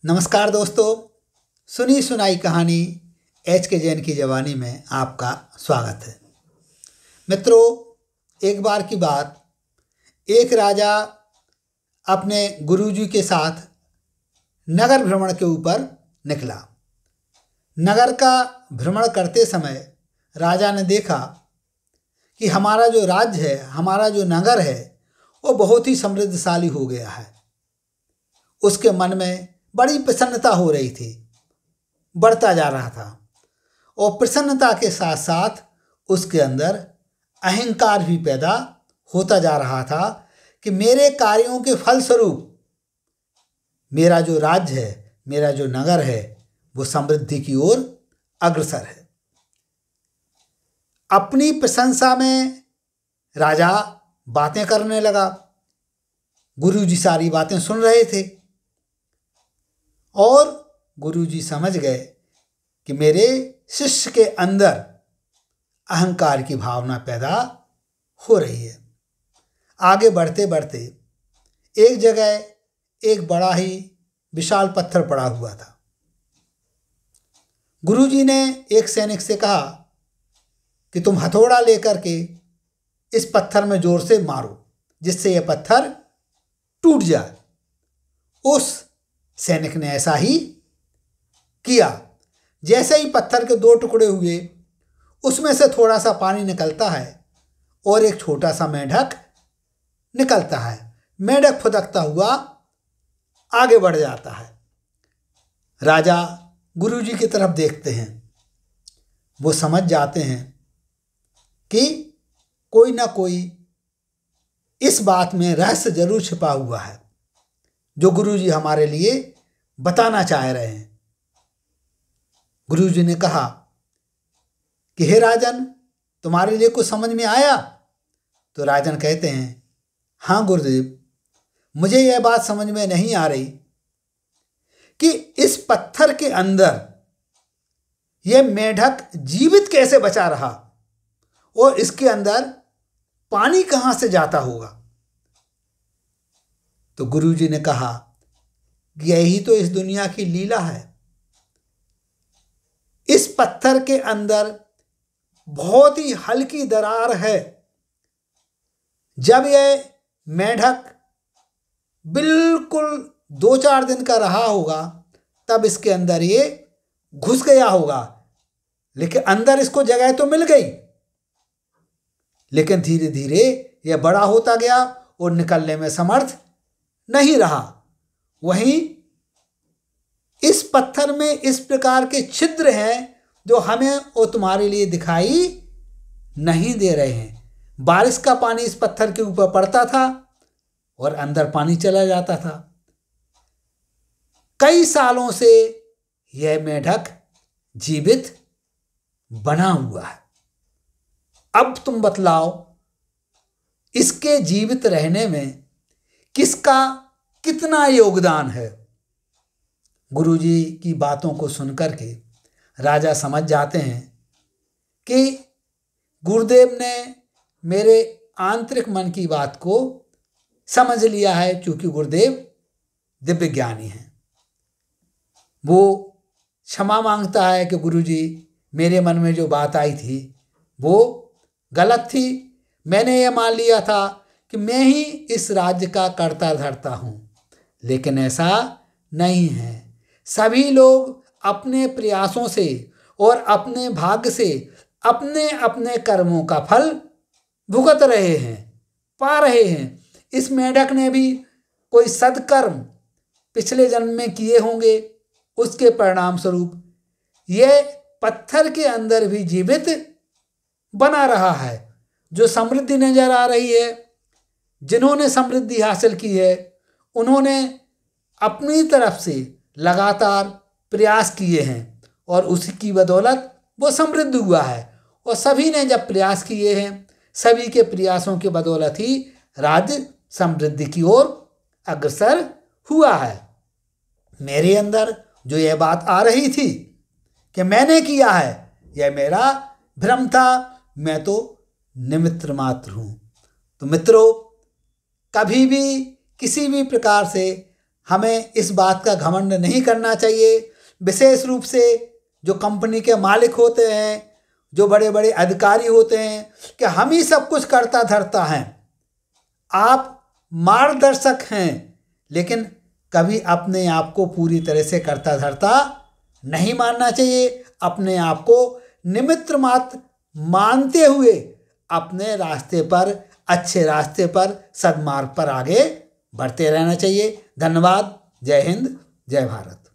नमस्कार दोस्तों, सुनी सुनाई कहानी एच के जैन की जवानी में आपका स्वागत है। मित्रों, एक बार की बात, एक राजा अपने गुरुजी के साथ नगर भ्रमण के ऊपर निकला। नगर का भ्रमण करते समय राजा ने देखा कि हमारा जो राज्य है, हमारा जो नगर है, वो बहुत ही समृद्धशाली हो गया है। उसके मन में बड़ी प्रसन्नता हो रही थी, बढ़ता जा रहा था। और प्रसन्नता के साथ साथ उसके अंदर अहंकार भी पैदा होता जा रहा था कि मेरे कार्यों के फलस्वरूप मेरा जो राज्य है, मेरा जो नगर है, वो समृद्धि की ओर अग्रसर है। अपनी प्रशंसा में राजा बातें करने लगा। गुरुजी सारी बातें सुन रहे थे और गुरुजी समझ गए कि मेरे शिष्य के अंदर अहंकार की भावना पैदा हो रही है। आगे बढ़ते बढ़ते एक जगह एक बड़ा ही विशाल पत्थर पड़ा हुआ था। गुरुजी ने एक सैनिक से कहा कि तुम हथौड़ा लेकर के इस पत्थर में जोर से मारो, जिससे यह पत्थर टूट जाए। उस सैनिक ने ऐसा ही किया। जैसे ही पत्थर के दो टुकड़े हुए, उसमें से थोड़ा सा पानी निकलता है और एक छोटा सा मेंढक निकलता है। मेंढक फुदकता हुआ आगे बढ़ जाता है। राजा गुरुजी की तरफ देखते हैं। वो समझ जाते हैं कि कोई ना कोई इस बात में रहस्य जरूर छिपा हुआ है जो गुरुजी हमारे लिए बताना चाह रहे हैं। गुरुजी ने कहा कि हे राजन, तुम्हारे लिए कुछ समझ में आया? तो राजन कहते हैं, हाँ गुरुदेव, मुझे यह बात समझ में नहीं आ रही कि इस पत्थर के अंदर यह मेंढक जीवित कैसे बचा रहा और इसके अंदर पानी कहाँ से जाता होगा। तो गुरुजी ने कहा कि यही तो इस दुनिया की लीला है। इस पत्थर के अंदर बहुत ही हल्की दरार है। जब यह मेंढक बिल्कुल 2-4 दिन का रहा होगा, तब इसके अंदर ये घुस गया होगा, लेकिन अंदर इसको जगह तो मिल गई, लेकिन धीरे धीरे यह बड़ा होता गया और निकलने में समर्थ नहीं रहा। वहीं इस पत्थर में इस प्रकार के छिद्र हैं जो हमें और तुम्हारे लिए दिखाई नहीं दे रहे हैं। बारिश का पानी इस पत्थर के ऊपर पड़ता था और अंदर पानी चला जाता था। कई सालों से यह मेंढक जीवित बना हुआ है। अब तुम बतलाओ, इसके जीवित रहने में किसका कितना योगदान है। गुरुजी की बातों को सुनकर के राजा समझ जाते हैं कि गुरुदेव ने मेरे आंतरिक मन की बात को समझ लिया है, क्योंकि गुरुदेव दिव्य ज्ञानी हैं। वो क्षमा मांगता है कि गुरुजी, मेरे मन में जो बात आई थी वो गलत थी। मैंने ये मान लिया था कि मैं ही इस राज्य का कर्ता धर्ता हूँ, लेकिन ऐसा नहीं है। सभी लोग अपने प्रयासों से और अपने भाग्य से अपने अपने कर्मों का फल भुगत रहे हैं, पा रहे हैं। इस मेंढक ने भी कोई सदकर्म पिछले जन्म में किए होंगे, उसके परिणाम स्वरूप यह पत्थर के अंदर भी जीवित बना रहा है। जो समृद्धि नजर आ रही है, जिन्होंने समृद्धि हासिल की है, उन्होंने अपनी तरफ से लगातार प्रयास किए हैं और उसी की बदौलत वो समृद्ध हुआ है। और सभी ने जब प्रयास किए हैं, सभी के प्रयासों की बदौलत ही राज्य समृद्धि की ओर अग्रसर हुआ है। मेरे अंदर जो यह बात आ रही थी कि मैंने किया है, यह मेरा भ्रम था। मैं तो निमित्त मात्र हूँ। तो मित्रों, कभी भी किसी भी प्रकार से हमें इस बात का घमंड नहीं करना चाहिए। विशेष रूप से जो कंपनी के मालिक होते हैं, जो बड़े बड़े अधिकारी होते हैं, कि हम ही सब कुछ करता धरता हैं। आप मार्गदर्शक हैं, लेकिन कभी अपने आप को पूरी तरह से करता धरता नहीं मानना चाहिए। अपने आप को निमित्त मात्र मानते हुए अपने रास्ते पर, अच्छे रास्ते पर, सद्मार्ग पर आगे बढ़ते रहना चाहिए। धन्यवाद। जय हिंद, जय भारत।